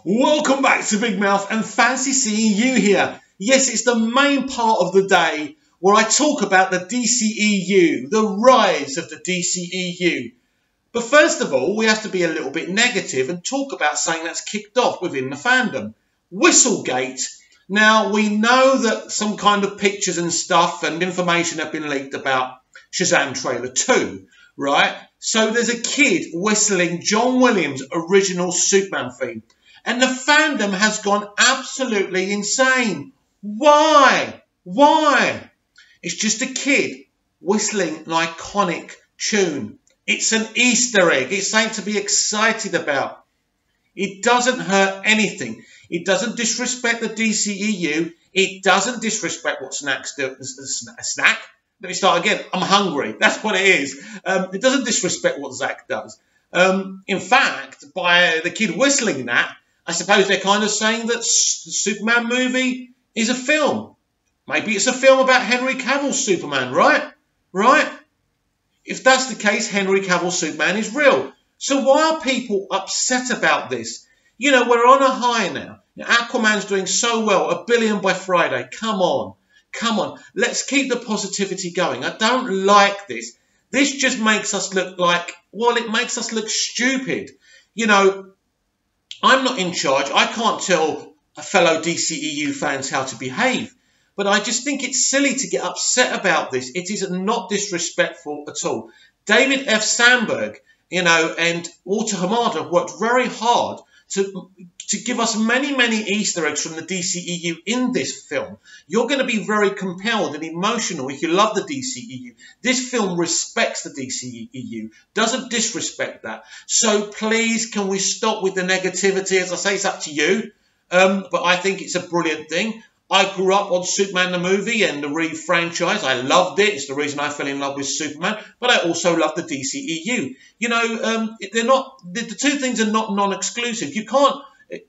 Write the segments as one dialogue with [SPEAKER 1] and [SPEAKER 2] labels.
[SPEAKER 1] Welcome back to Big Mouth and fancy seeing you here. Yes, it's the main part of the day where I talk about the DCEU, the rise of the DCEU. But first of all, we have to be a little bit negative and talk about something that's kicked off within the fandom. Whistlegate. Now, we know that some kind of pictures and stuff and information have been leaked about Shazam Trailer 2, right? So there's a kid whistling John Williams' original Superman theme. And the fandom has gone absolutely insane. Why? Why? It's just a kid whistling an iconic tune. It's an Easter egg. It's something to be excited about. It doesn't hurt anything. It doesn't disrespect the DCEU. It doesn't disrespect what snacks do. Snack? Let me start again. I'm hungry. That's what it is. It doesn't disrespect what Zach does. In fact, by the kid whistling that, I suppose they're kind of saying that the Superman movie is a film. Maybe it's a film about Henry Cavill's Superman, right? Right? If that's the case, Henry Cavill's Superman is real. So why are people upset about this? You know, we're on a high now. Aquaman's doing so well, $1 billion by Friday. Come on. Come on. Let's keep the positivity going. I don't like this. This just makes us look like, well, it makes us look stupid. You know, I'm not in charge. I can't tell fellow DCEU fans how to behave. But I just think it's silly to get upset about this. It is not disrespectful at all. David F. Sandberg, you know, and Walter Hamada have worked very hard to give us many, many Easter eggs from the DCEU in this film. You're going to be very compelled and emotional if you love the DCEU. This film respects the DCEU, doesn't disrespect that. So please, can we stop with the negativity? As I say, it's up to you. But I think it's a brilliant thing. I grew up on Superman the movie and the Reeve franchise. I loved it. It's the reason I fell in love with Superman. But I also love the DCEU. You know, they're not. The two things are not non-exclusive. You can't.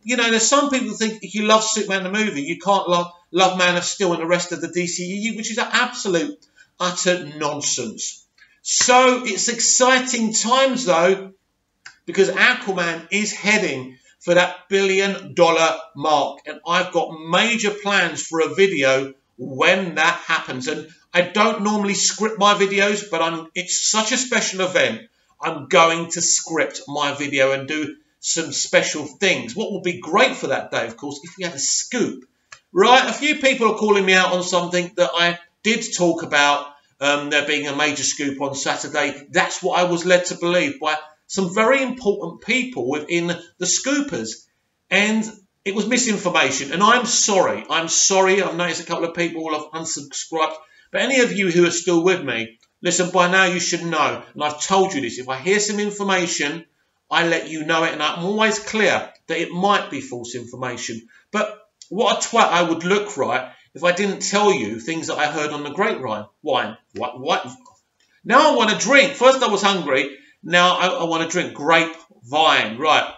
[SPEAKER 1] You know, there's some people who think if you love Superman the movie, you can't love Man of Steel and the rest of the DCEU, which is an absolute utter nonsense. So it's exciting times though, because Aquaman is heading for that $1 billion mark. And I've got major plans for a video when that happens. And I don't normally script my videos, but it's such a special event. I'm going to script my video and do some special things. What will be great for that day, of course, if we had a scoop. Right, a few people are calling me out on something that I did talk about, there being a major scoop on Saturday. That's what I was led to believe by some very important people within the scoopers. And it was misinformation. And I'm sorry. I'm sorry. I've noticed a couple of people will have unsubscribed. But any of you who are still with me, listen, by now you should know. And I've told you this. If I hear some information, I let you know it. And I'm always clear that it might be false information. But what a twat I would look, right, if I didn't tell you things that I heard on the grapevine. What? Now I want to drink. First I was hungry. Now I want to drink grapevine. Right.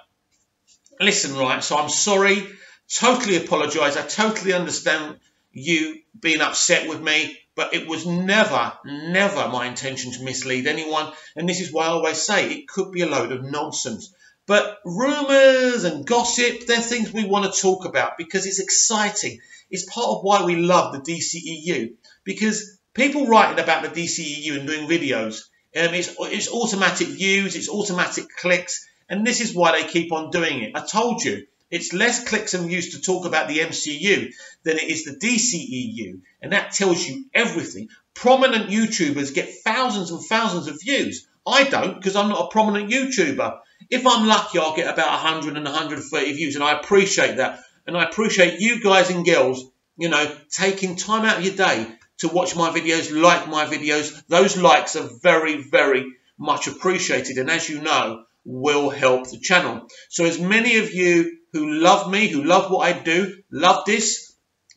[SPEAKER 1] Listen, right, so I'm sorry. Totally apologise. I totally understand you being upset with me. But it was never, never my intention to mislead anyone. And this is why I always say it could be a load of nonsense. But rumours and gossip, they're things we want to talk about because it's exciting. It's part of why we love the DCEU. Because people writing about the DCEU and doing videos, it's automatic views, it's automatic clicks, and this is why they keep on doing it. I told you, it's less clicks and views to talk about the MCU than it is the DCEU, and that tells you everything. Prominent YouTubers get thousands and thousands of views. I don't, because I'm not a prominent YouTuber. If I'm lucky, I'll get about 100 and 130 views, and I appreciate that. And I appreciate you guys and girls, you know, taking time out of your day to watch my videos, like my videos. Those likes are very, very much appreciated. And as you know, will help the channel. So as many of you who love me, who love what I do, love this,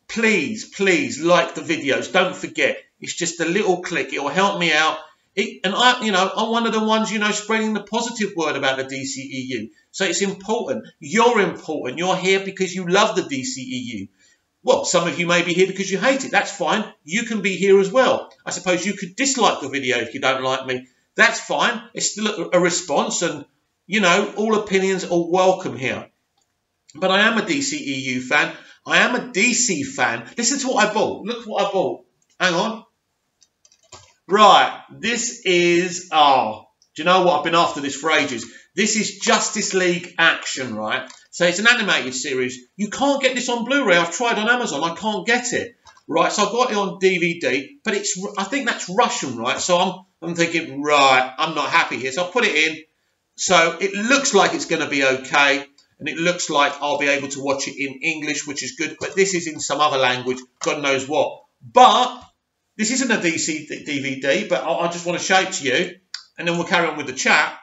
[SPEAKER 1] please, please like the videos. Don't forget, it's just a little click. It will help me out. And I'm one of the ones, you know, spreading the positive word about the DCEU. So it's important. You're important. You're here because you love the DCEU. Well, some of you may be here because you hate it. That's fine. You can be here as well. I suppose you could dislike the video if you don't like me. That's fine. It's still a response, and, you know, all opinions are welcome here. But I am a DCEU fan. I am a DC fan. Listen to what I bought. Look what I bought. Hang on. Right. This is, do you know what? I've been after this for ages. This is Justice League Action, right? So it's an animated series. You can't get this on Blu-ray. I've tried on Amazon. I can't get it. Right, so I got it on DVD, but I think that's Russian, right? So I'm thinking, right, I'm not happy here. So I put it in. So it looks like it's going to be okay. And it looks like I'll be able to watch it in English, which is good. But this is in some other language, God knows what. But this isn't a DC DVD, but I just want to show it to you. And then we'll carry on with the chat.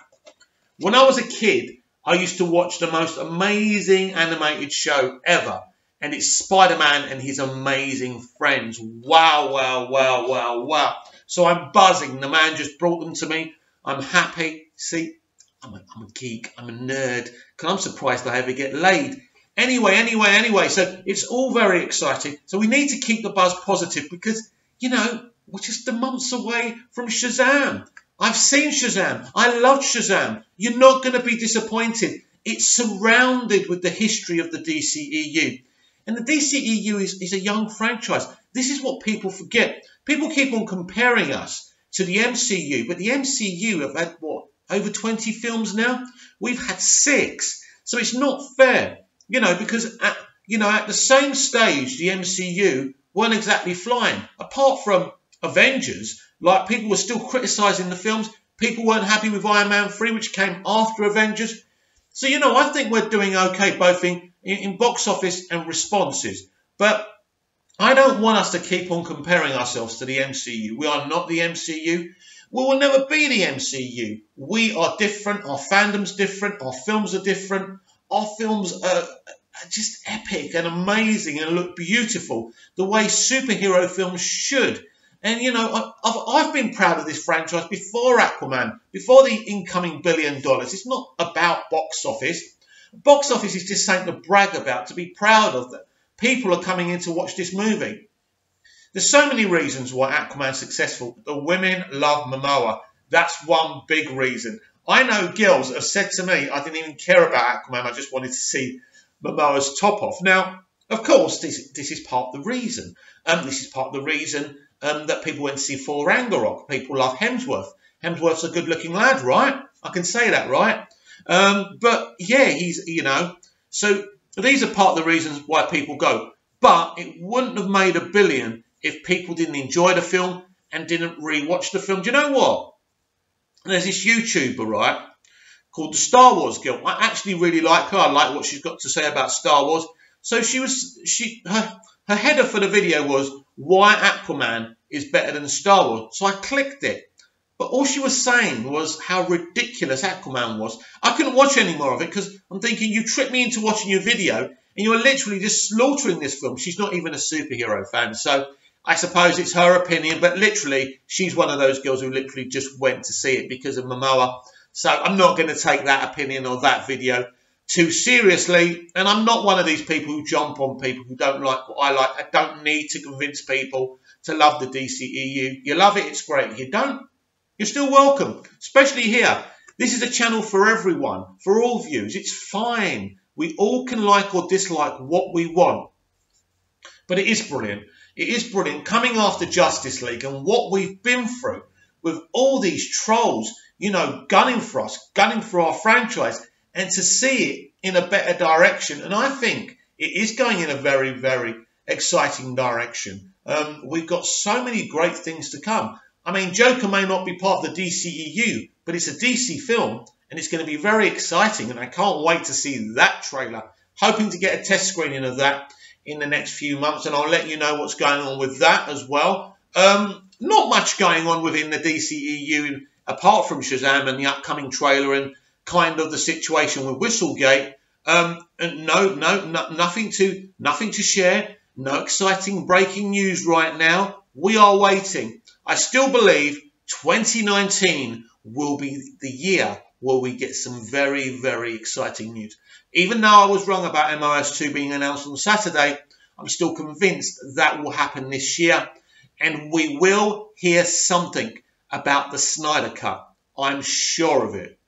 [SPEAKER 1] When I was a kid, I used to watch the most amazing animated show ever. And it's Spider-Man and his amazing friends. Wow, wow, wow, wow, wow. So I'm buzzing. The man just brought them to me. I'm happy. See, I'm a geek. I'm a nerd. Because I'm surprised I ever get laid. Anyway. So it's all very exciting. So we need to keep the buzz positive because, you know, we're just a months away from Shazam. I've seen Shazam. I loved Shazam. You're not going to be disappointed. It's surrounded with the history of the DCEU. And the DCEU is a young franchise. This is what people forget. People keep on comparing us to the MCU, but the MCU have had, what, over 20 films now? We've had 6. So it's not fair, you know, because, at the same stage, the MCU weren't exactly flying. Apart from Avengers, like, people were still criticising the films. People weren't happy with Iron Man 3, which came after Avengers. So, you know, I think we're doing okay, both in box office and responses. But I don't want us to keep on comparing ourselves to the MCU. We are not the MCU. We will never be the MCU. We are different. Our fandom's different. Our films are different. Our films are just epic and amazing and look beautiful the way superhero films should. And, you know, I've been proud of this franchise before Aquaman, before the incoming $1 billion. It's not about box office. Box office is just something to brag about, to be proud of, that people are coming in to watch this movie. There's so many reasons why Aquaman's successful. The women love Momoa. That's one big reason. I know girls have said to me, I didn't even care about Aquaman, I just wanted to see Momoa's top off. Now, of course, this is part of the reason. This is part of the reason that people went to see Thor Ragnarok. People love Hemsworth. Hemsworth's a good-looking lad, right? I can say that, right? But, yeah, he's, you know, so these are part of the reasons why people go. But it wouldn't have made $1 billion if people didn't enjoy the film and didn't re-watch the film. Do you know what? There's this YouTuber, right, called the Star Wars Girl. I actually really like her. I like what she's got to say about Star Wars. So her header for the video was, why Aquaman is better than Star Wars. So I clicked it. But all she was saying was how ridiculous Aquaman was. I couldn't watch any more of it because I'm thinking, you tricked me into watching your video and you're literally just slaughtering this film. She's not even a superhero fan. So I suppose it's her opinion, but literally she's one of those girls who literally just went to see it because of Momoa. So I'm not going to take that opinion or that video too seriously. And I'm not one of these people who jump on people who don't like what I like. I don't need to convince people to love the DCEU. You love it, it's great. If you don't, you're still welcome, especially here. This is a channel for everyone, for all views. It's fine. We all can like or dislike what we want. But it is brilliant. It is brilliant coming after Justice League and what we've been through with all these trolls, you know, gunning for us, gunning for our franchise, and to see it in a better direction. And I think it is going in a very, very exciting direction. We've got so many great things to come. I mean, Joker may not be part of the DCEU, but it's a DC film, and it's going to be very exciting, and I can't wait to see that trailer. Hoping to get a test screening of that in the next few months, and I'll let you know what's going on with that as well. Not much going on within the DCEU, apart from Shazam and the upcoming trailer and kind of the situation with Whistlegate. And nothing to share. No exciting breaking news right now. We are waiting. I still believe 2019 will be the year where we get some very, very exciting news. Even though I was wrong about MOS2 being announced on Saturday, I'm still convinced that will happen this year. And we will hear something about the Snyder Cut. I'm sure of it.